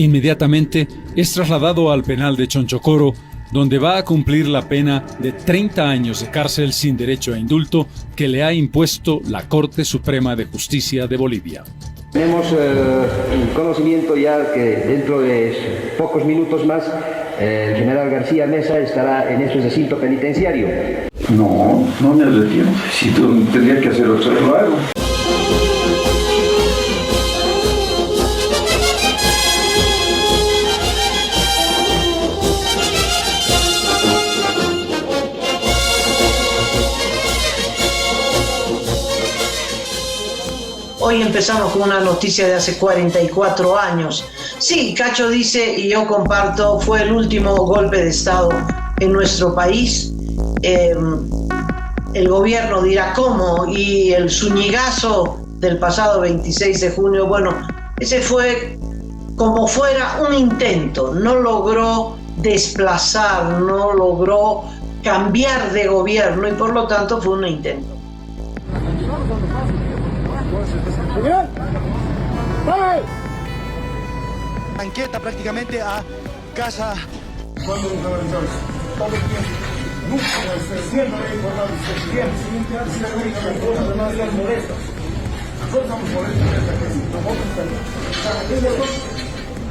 Inmediatamente es trasladado al penal de Chonchocoro, donde va a cumplir la pena de 30 años de cárcel sin derecho a indulto que le ha impuesto la Corte Suprema de Justicia de Bolivia. Tenemos conocimiento ya que dentro de pocos minutos más el general García Mesa estará en este recinto penitenciario. No me retiro. Si tú tendrías que hacer otro trabajo. Hoy empezamos con una noticia de hace 44 años. Sí, Cacho dice, y yo comparto, fue el último golpe de Estado en nuestro país. El gobierno dirá cómo, y el Zúñigazo del pasado 26 de junio, bueno, ese fue como fuera un intento, no logró desplazar, no logró cambiar de gobierno y por lo tanto fue un intento. Banqueta prácticamente a casa. ¿Cuándo nos analizamos? Todo el tiempo. Nunca, siempre he informado usted. Siempre, sin enterar si la ley no me cosas demasiado molestas. Nosotros estamos molestos en esta crisis. Nosotros también.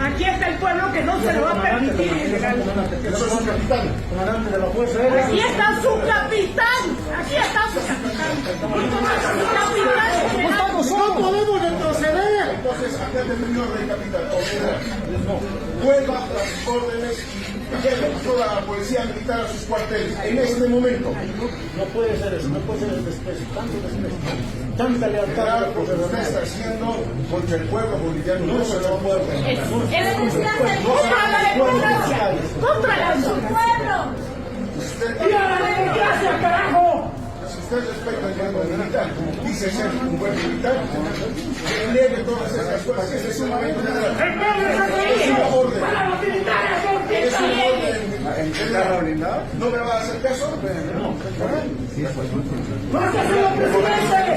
Aquí está el pueblo que no se lo va a permitir ilegal. Eso es un capitán, comandante de la Fuerza Aérea. Aquí está su capitán. Aquí está su capitán. No podemos retroceder. Entonces, acá terminó el capitán. Vuelva a las órdenes y lleve toda la policía militar a sus cuarteles. En este momento. No puede ser eso, no puede ser el desprecio. Tanto desprecio. Tanta lealtad que usted está haciendo contra el pueblo boliviano. No se lo puede permitir. Contra la pueblo. ¡Y a la democracia, carajo! Si usted respeta el mando militar, como dice ser un buen militar, que niegue todas esas cosas. Ese es un momento de es una orden. Para los militares son es una orden. ¿No me va a hacer caso? No. ¡Porque señor presidente!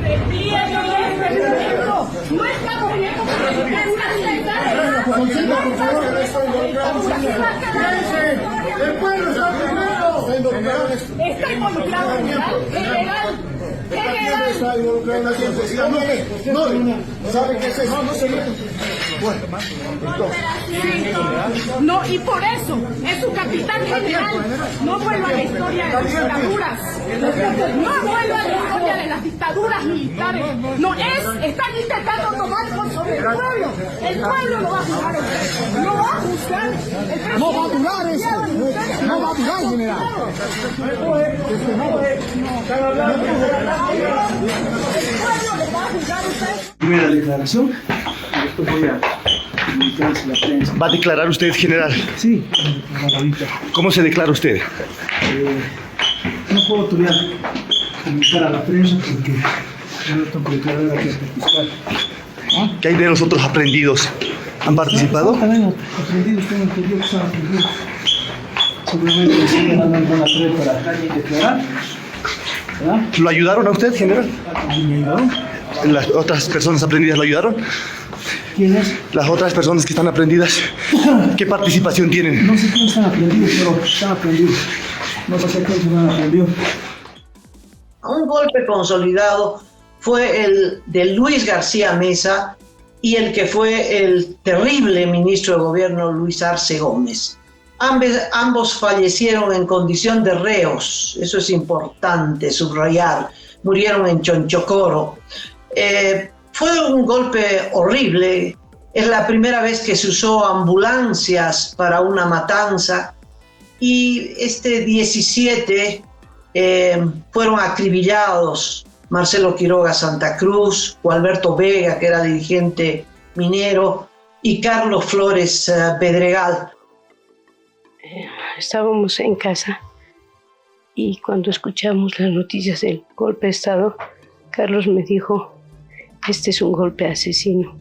¡Repliegue este momento! ¡No estamos viendo ¡El pueblo está primero! ¡Está involucrado! ¡General! ¿Quién está involucrado en la ciencia? No, ¿sabe qué es eso? Bueno, no, y por eso es su capitán general. No vuelva a la historia de las dictaduras. No vuelva a la historia de las dictaduras militares. No están intentando tomar por sobre el pueblo. El pueblo lo va a juzgar. No va a juzgar. No va a durar eso. No va a durar, general. El pueblo le va a juzgar a usted. Primera declaración. Después voy a comunicarse a la prensa. ¿Va a declarar usted, general? Sí, ahorita. ¿Cómo se declara usted? No puedo todavía comunicar a la prensa porque no tengo que declarar aquí al fiscal. ¿Qué hay de los otros aprendidos? ¿Han participado? También aprendidos, tengo entendido que están aprendidos. Seguramente les siguen dando alguna prueba para declarar. ¿Verdad? ¿Lo ayudaron a usted, general? ¿Me ayudaron? ¿Las otras personas aprendidas lo ayudaron? ¿Quién es? Las otras personas que están aprendidas, ¿qué participación tienen? No sé quiénes están aprendidos, pero están aprendidos. No sé quiénes han aprendido. Un golpe consolidado fue el de Luis García Mesa y el que fue el terrible ministro de gobierno Luis Arce Gómez. Ambos fallecieron en condición de reos, eso es importante subrayar, murieron en Chonchocoro. Fue un golpe horrible, es la primera vez que se usó ambulancias para una matanza y este 17 fueron acribillados Marcelo Quiroga Santa Cruz, Gualberto Vega, que era dirigente minero, y Carlos Flores Pedregal. Estábamos en casa y cuando escuchamos las noticias del golpe de Estado, Carlos me dijo: este es un golpe asesino,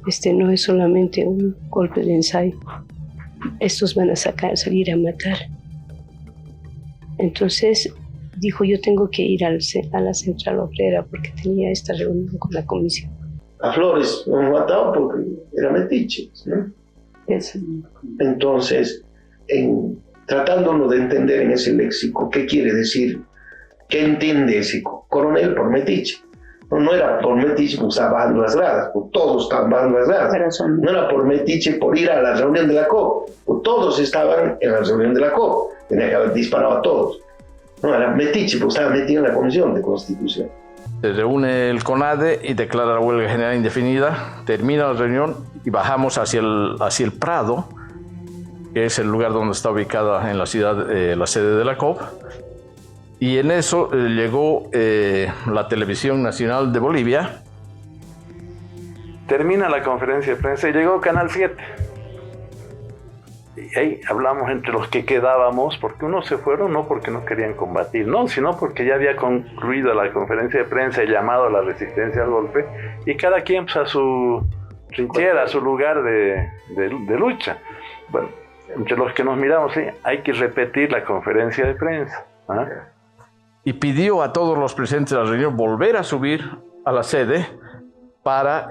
este no es solamente un golpe de ensayo, estos van a salir a matar. Entonces dijo: yo tengo que ir a la central obrera porque tenía esta reunión con la comisión. a Flores lo hemos matado porque era metiche, ¿no? Entonces, tratándonos de entender en ese léxico, ¿qué quiere decir? ¿Qué entiende ese coronel por metiche? No era por metiche porque estaba bajando las gradas, porque todos estaban bajando las gradas. No era por metiche por ir a la reunión de la COP, porque todos estaban en la reunión de la COP, tenía que haber disparado a todos. No, era metiche porque estaba metido en la Comisión de Constitución. Se reúne el CONADE y declara la huelga general indefinida, termina la reunión y bajamos hacia el Prado, que es el lugar donde está ubicada en la ciudad la sede de la COP. Y en eso llegó la Televisión Nacional de Bolivia. Termina la conferencia de prensa y llegó Canal 7. Y ahí hablamos entre los que quedábamos, porque unos se fueron no porque no querían combatir, no, sino porque ya había concluido la conferencia de prensa y llamado a la resistencia al golpe, y cada quien pues, a su trinchera, a su lugar de lucha. Bueno, entre los que nos miramos, sí, hay que repetir la conferencia de prensa. ¿Ah? Y pidió a todos los presentes de la reunión volver a subir a la sede para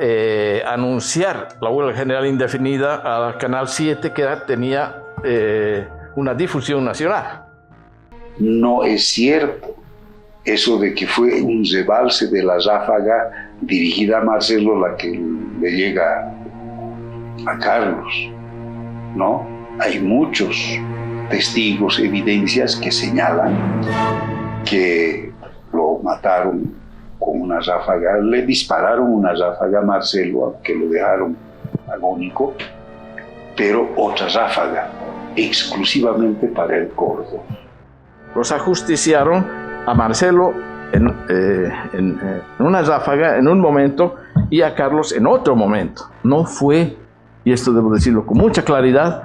anunciar la huelga general indefinida a Canal 7, que tenía una difusión nacional. No es cierto eso de que fue un rebalse de la ráfaga dirigida a Marcelo la que le llega a Carlos, ¿no? Hay muchos testigos, evidencias que señalan que lo mataron con una ráfaga, le dispararon una ráfaga a Marcelo, que lo dejaron agónico, pero otra ráfaga, exclusivamente para el Córdoba. Los ajusticiaron a Marcelo en una ráfaga, en un momento, y a Carlos en otro momento. No fue, y esto debo decirlo con mucha claridad,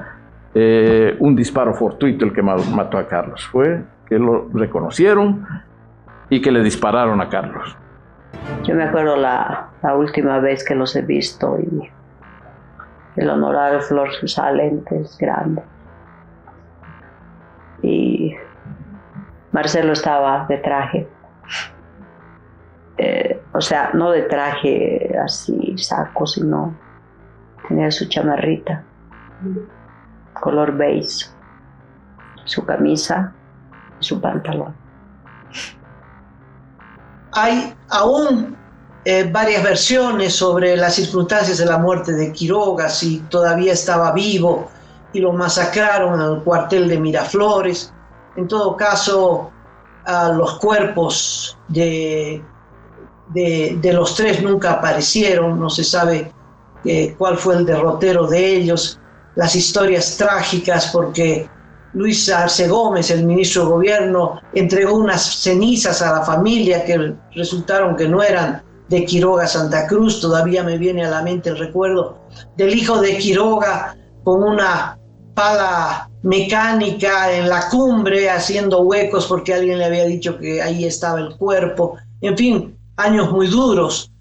un disparo fortuito el que mató a Carlos. Fue que lo reconocieron y que le dispararon a Carlos. Yo me acuerdo la última vez que los he visto y el honorable Flor usaba lentes grandes. Y Marcelo estaba de traje. O sea, no de traje así saco, sino tenía su chamarrita, color beige, su camisa y su pantalón. Hay aún varias versiones sobre las circunstancias de la muerte de Quiroga, si todavía estaba vivo y lo masacraron en el cuartel de Miraflores. En todo caso, los cuerpos de los tres nunca aparecieron, no se sabe cuál fue el derrotero de ellos. Las historias trágicas, porque Luis Arce Gómez, el ministro de Gobierno, entregó unas cenizas a la familia que resultaron que no eran de Quiroga Santa Cruz. Todavía me viene a la mente el recuerdo del hijo de Quiroga con una pala mecánica en la cumbre haciendo huecos porque alguien le había dicho que ahí estaba el cuerpo. En fin, años muy duros.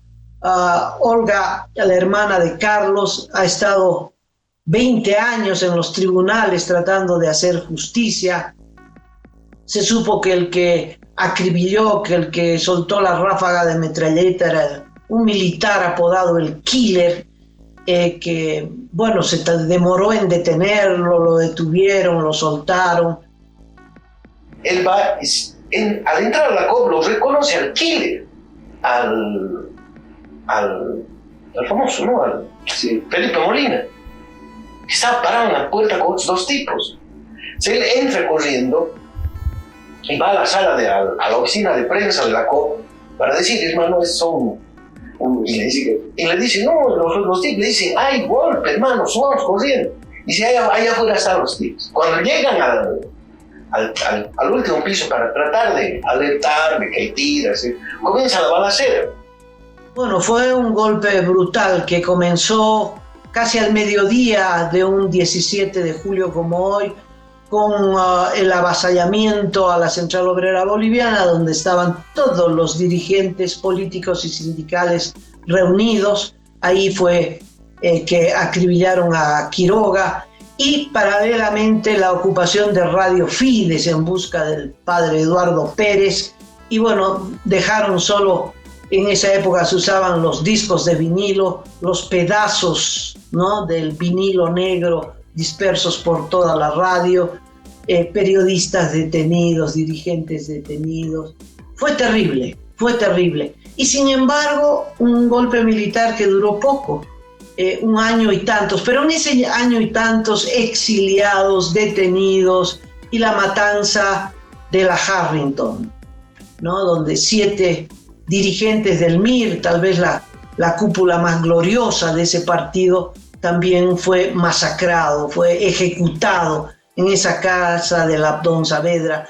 Olga, la hermana de Carlos, ha estado 20 años en los tribunales tratando de hacer justicia. Se supo que el que acribilló, que el que soltó la ráfaga de metralleta era un militar apodado el Killer, que, bueno, se demoró en detenerlo, lo detuvieron, lo soltaron. Él va, al entrar a la COP, lo reconoce al Killer, al famoso, ¿no? Felipe Molina. Estaba parado en la puerta con dos tipos. Él entra corriendo y va a la sala, a la oficina de prensa de la COP para decir, hermano, son... Y le dice, no, los tipos le dicen, hay golpe, hermano, subamos corriendo. Y dice, allá afuera están los tipos. Cuando llegan al último piso para tratar de alertar de que hay tiras, comienza la balacera. Bueno, fue un golpe brutal que comenzó casi al mediodía de un 17 de julio como hoy, con el avasallamiento a la Central Obrera Boliviana, donde estaban todos los dirigentes políticos y sindicales reunidos. Ahí fue que acribillaron a Quiroga, y paralelamente la ocupación de Radio Fides en busca del padre Eduardo Pérez, y bueno, dejaron solo En esa época se usaban los discos de vinilo, los pedazos, ¿no?, del vinilo negro dispersos por toda la radio, periodistas detenidos, dirigentes detenidos. Fue terrible, fue terrible. Y sin embargo, un golpe militar que duró poco, 1 año y tantos, pero en ese año y tantos exiliados, detenidos, y la matanza de la Harrington, ¿no?, donde 7 dirigentes del MIR, tal vez la cúpula más gloriosa de ese partido, también fue masacrado, fue ejecutado en esa casa del Abdón Saavedra.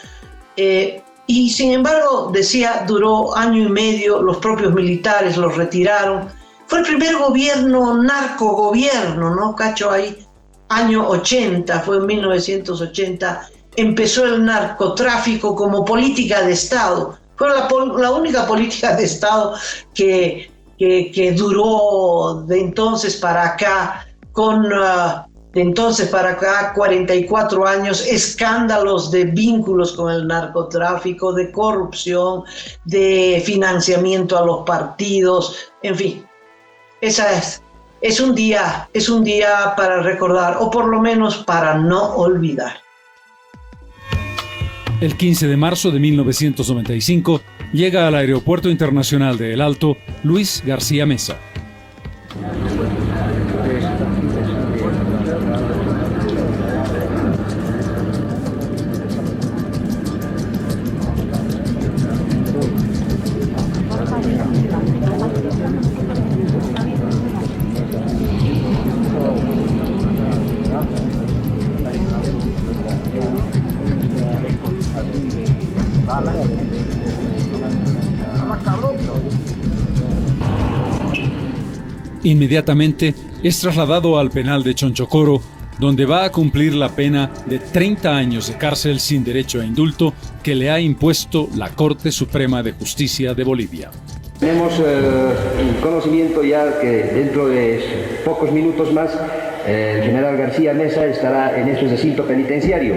Y sin embargo, decía, duró 1 año y medio, los propios militares los retiraron. Fue el primer gobierno, narcogobierno, ¿no, Cacho? Ahí, año 80, fue en 1980, empezó el narcotráfico como política de Estado. Fue la única política de Estado que duró de entonces para acá, de entonces para acá 44 años, escándalos de vínculos con el narcotráfico, de corrupción, de financiamiento a los partidos, en fin. Es un día para recordar, o por lo menos para no olvidar. El 15 de marzo de 1995 llega al Aeropuerto Internacional de El Alto Luis García Meza. Inmediatamente es trasladado al penal de Chonchocoro, donde va a cumplir la pena de 30 años de cárcel sin derecho a indulto que le ha impuesto la Corte Suprema de Justicia de Bolivia. Tenemos conocimiento ya que dentro de pocos minutos más el general García Mesa estará en este recinto penitenciario.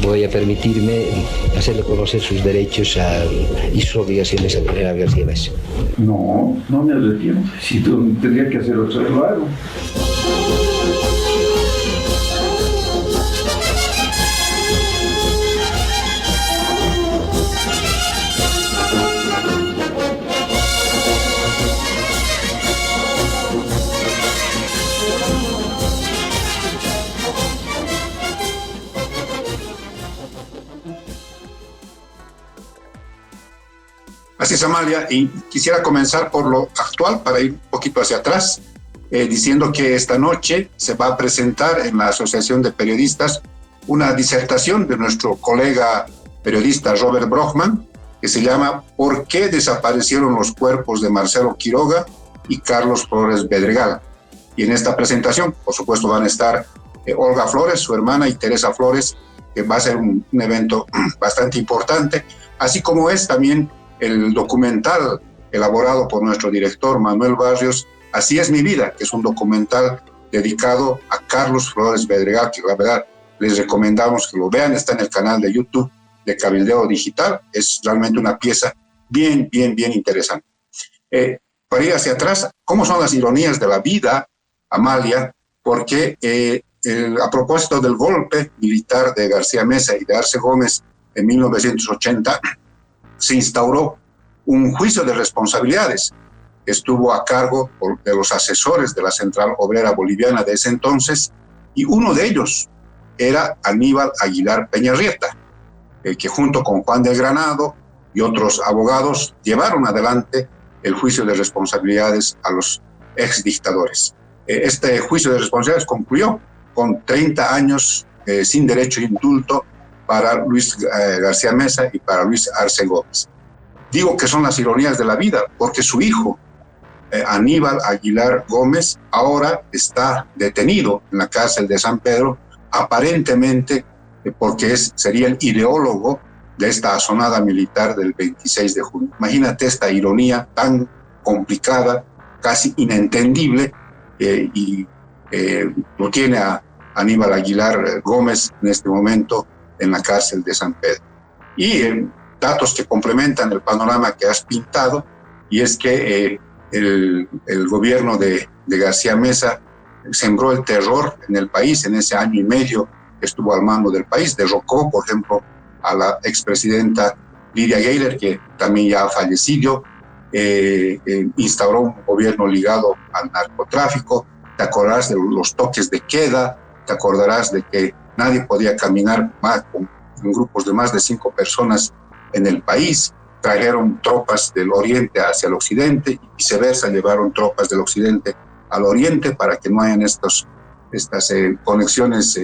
Voy a permitirme hacerle conocer sus derechos y sus obligaciones al general García Mesa. No me arrepiento. Si tú tendría que hacerlo, lo hago. Así es, Amalia, y quisiera comenzar por lo actual para ir un poquito hacia atrás, diciendo que esta noche se va a presentar en la Asociación de Periodistas una disertación de nuestro colega periodista Robert Brockman, que se llama ¿Por qué desaparecieron los cuerpos de Marcelo Quiroga y Carlos Flores Bedregal? Y en esta presentación, por supuesto, van a estar Olga Flores, su hermana, y Teresa Flores, que va a ser un evento bastante importante, así como es también el documental elaborado por nuestro director Manuel Barrios, Así es mi vida, que es un documental dedicado a Carlos Flores Bedregal, que la verdad les recomendamos que lo vean, está en el canal de YouTube de Cabildeo Digital, es realmente una pieza bien interesante. Para ir hacia atrás, ¿cómo son las ironías de la vida, Amalia? Porque a propósito del golpe militar de García Mesa y de Arce Gómez en 1980, se instauró un juicio de responsabilidades que estuvo a cargo de los asesores de la Central Obrera Boliviana de ese entonces, y uno de ellos era Aníbal Aguilar Peñarrieta, que junto con Juan del Granado y otros abogados llevaron adelante el juicio de responsabilidades a los exdictadores. Este juicio de responsabilidades concluyó con 30 años sin derecho a indulto para Luis García Mesa y para Luis Arce Gómez. Digo que son las ironías de la vida, porque su hijo, Aníbal Aguilar Gómez, ahora está detenido en la cárcel de San Pedro, aparentemente porque sería el ideólogo de esta asonada militar del 26 de junio. Imagínate esta ironía tan complicada, casi inentendible, y lo tiene a Aníbal Aguilar Gómez en este momento en la cárcel de San Pedro. Y datos que complementan el panorama que has pintado, y es que el gobierno de García Mesa sembró el terror en el país en ese año y medio que estuvo al mando del país. Derrocó, por ejemplo, a la expresidenta Lidia Gayler, que también ya ha fallecido. Instauró un gobierno ligado al narcotráfico. Te acordarás de los toques de queda, te acordarás de que nadie podía caminar más en grupos de más de 5 personas en el país. Trajeron tropas del oriente hacia el occidente y viceversa, llevaron tropas del occidente al oriente para que no hayan estas conexiones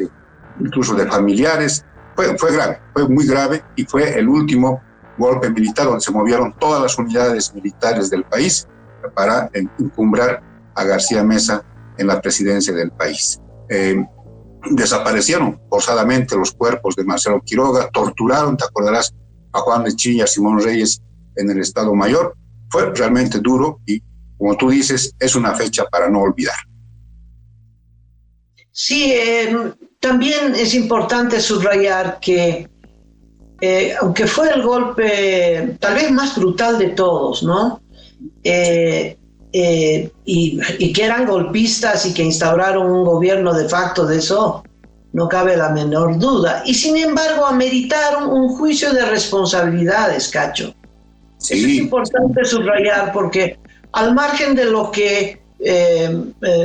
incluso de familiares. Fue grave, fue muy grave, y fue el último golpe militar donde se movieron todas las unidades militares del país para encumbrar a García Mesa en la presidencia del país. Desaparecieron forzadamente los cuerpos de Marcelo Quiroga, torturaron, te acordarás, a Juan de Chilla, Simón Reyes en el Estado Mayor. Fue realmente duro y, como tú dices, es una fecha para no olvidar. Sí, también es importante subrayar que aunque fue el golpe tal vez más brutal de todos, ¿no? Y que eran golpistas y que instauraron un gobierno de facto, de eso no cabe la menor duda. Y sin embargo ameritaron un juicio de responsabilidades, Cacho. Sí. Eso es importante subrayar, porque al margen de lo que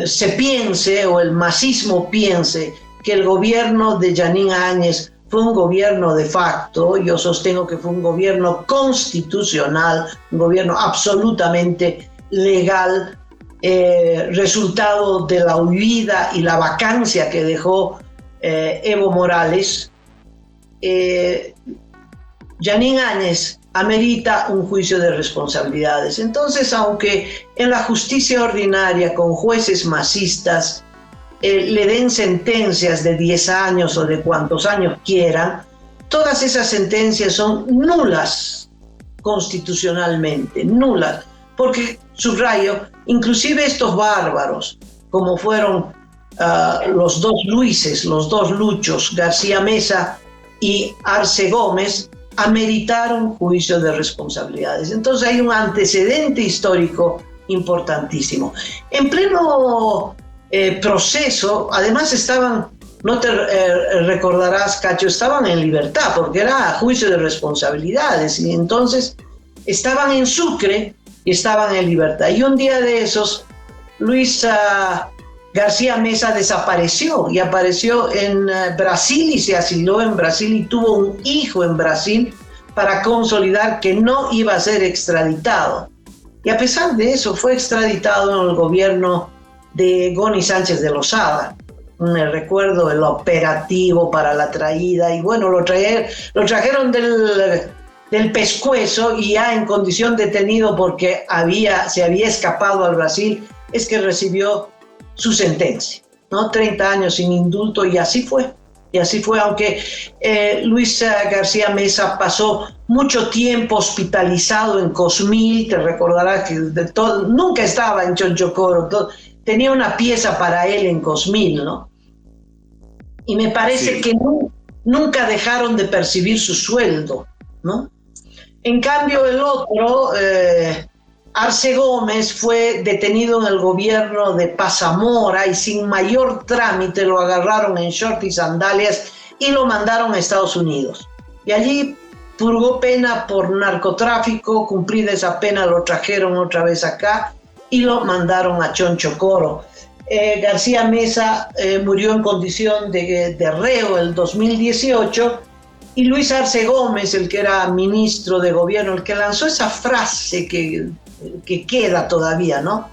se piense o el masismo piense que el gobierno de Jeanine Áñez fue un gobierno de facto, yo sostengo que fue un gobierno constitucional, un gobierno absolutamente legal, resultado de la huida y la vacancia que dejó Evo Morales. Jeanine Áñez amerita un juicio de responsabilidades. Entonces, aunque en la justicia ordinaria con jueces masistas le den sentencias de 10 años o de cuantos años quieran, todas esas sentencias son nulas constitucionalmente, nulas, porque, subrayo, inclusive estos bárbaros, como fueron los dos Luises, los dos Luchos, García Mesa y Arce Gómez, ameritaron juicio de responsabilidades. Entonces hay un antecedente histórico importantísimo. En pleno proceso, además estaban, no te recordarás, Cacho, estaban en libertad porque era juicio de responsabilidades, y entonces estaban en Sucre y estaban en libertad. Y un día de esos, Luis García Mesa desapareció y apareció en Brasil y se asiló en Brasil y tuvo un hijo en Brasil para consolidar que no iba a ser extraditado. Y a pesar de eso fue extraditado en el gobierno de Goni Sánchez de Lozada. Me recuerdo el operativo para la traída, y bueno, lo trajeron del pescuezo, y ya en condición detenido porque se había escapado al Brasil, es que recibió su sentencia, ¿no? 30 años sin indulto, y así fue. Y así fue, aunque Luis García Mesa pasó mucho tiempo hospitalizado en Cosmil, te recordarás que nunca estaba en Chonchocoro, tenía una pieza para él en Cosmil, ¿no? Y me parece que nunca dejaron de percibir su sueldo, ¿no? En cambio, el otro, Arce Gómez, fue detenido en el gobierno de Pazamora y sin mayor trámite lo agarraron en short y sandalias y lo mandaron a Estados Unidos. Y allí purgó pena por narcotráfico, cumplida esa pena lo trajeron otra vez acá y lo mandaron a Chonchocoro. García Mesa murió en condición de reo el 2018, y Luis Arce Gómez, el que era ministro de gobierno, el que lanzó esa frase que queda todavía, ¿no?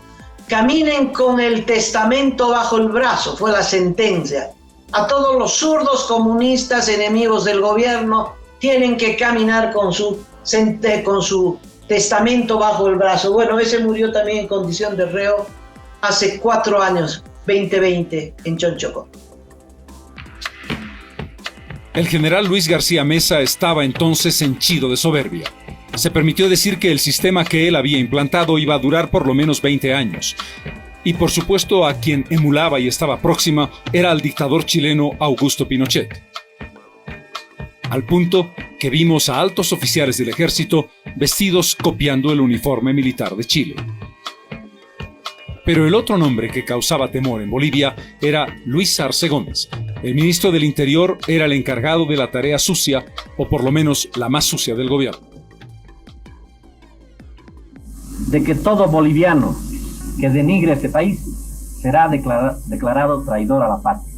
Caminen con el testamento bajo el brazo, fue la sentencia. A todos los zurdos comunistas enemigos del gobierno tienen que caminar con su testamento bajo el brazo. Bueno, ese murió también en condición de reo hace 4 años, 2020, en Chonchocoro. El general Luis García Meza estaba entonces henchido de soberbia. Se permitió decir que el sistema que él había implantado iba a durar por lo menos 20 años. Y por supuesto a quien emulaba y estaba próxima era al dictador chileno Augusto Pinochet. Al punto que vimos a altos oficiales del ejército vestidos copiando el uniforme militar de Chile. Pero el otro nombre que causaba temor en Bolivia era Luis Arce Gómez. El ministro del Interior era el encargado de la tarea sucia, o por lo menos la más sucia del gobierno. De que todo boliviano que denigre este país será declarado traidor a la patria.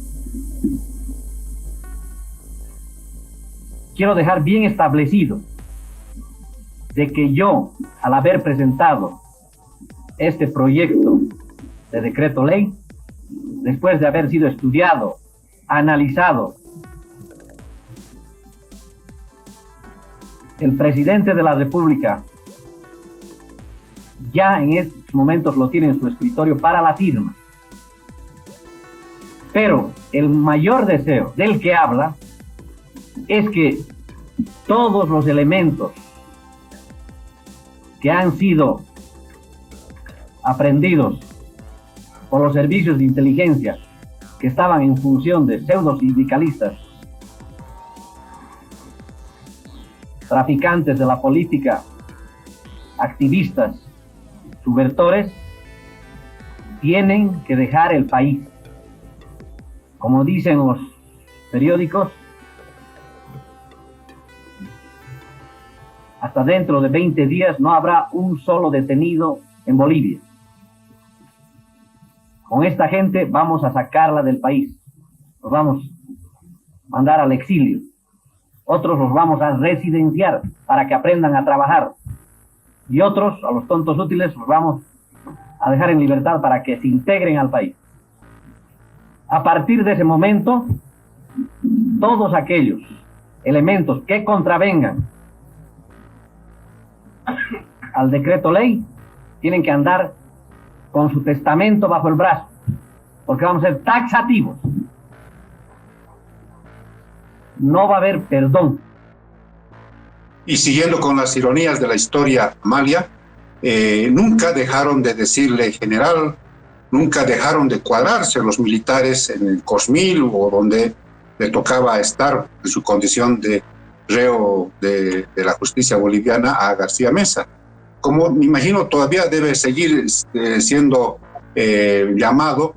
Quiero dejar bien establecido de que yo, al haber presentado este proyecto de decreto ley, después de haber sido estudiado, analizado, el presidente de la República ya en estos momentos lo tiene en su escritorio para la firma. Pero el mayor deseo del que habla es que todos los elementos que han sido aprendidos por los servicios de inteligencia que estaban en función de pseudo sindicalistas, traficantes de la política, activistas, subvertores, tienen que dejar el país. Como dicen los periódicos, hasta dentro de 20 días no habrá un solo detenido en Bolivia. Con esta gente vamos a sacarla del país, los vamos a mandar al exilio, otros los vamos a residenciar para que aprendan a trabajar, y otros, a los tontos útiles, los vamos a dejar en libertad para que se integren al país. A partir de ese momento, todos aquellos elementos que contravengan al decreto ley tienen que andar con su testamento bajo el brazo, porque vamos a ser taxativos. No va a haber perdón. Y siguiendo con las ironías de la historia, Amalia, nunca dejaron de decirle general, nunca dejaron de cuadrarse los militares en el Cosmil o donde le tocaba estar en su condición de reo de la justicia boliviana a García Meza. Como me imagino todavía debe seguir siendo llamado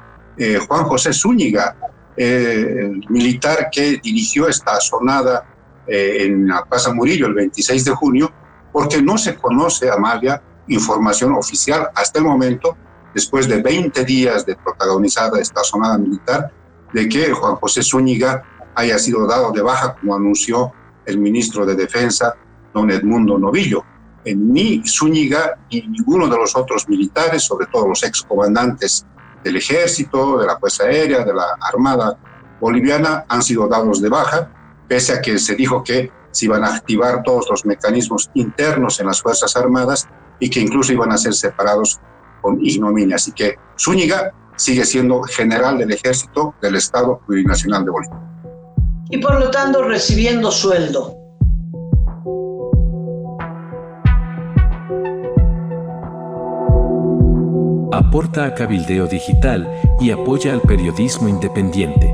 Juan José Zúñiga, el militar que dirigió esta asonada en la Plaza Murillo el 26 de junio, porque no se conoce, Amalia, información oficial hasta el momento, después de 20 días de protagonizada esta asonada militar, de que Juan José Zúñiga haya sido dado de baja, como anunció el ministro de Defensa, don Edmundo Novillo. Ni Zúñiga ni ninguno de los otros militares, sobre todo los excomandantes del ejército, de la Fuerza Aérea, de la Armada Boliviana, han sido dados de baja, pese a que se dijo que se iban a activar todos los mecanismos internos en las Fuerzas Armadas y que incluso iban a ser separados con ignominia. Así que Zúñiga sigue siendo general del Ejército del Estado Plurinacional de Bolivia. Y por lo tanto recibiendo sueldo. Aporta a Cabildeo Digital y apoya al periodismo independiente.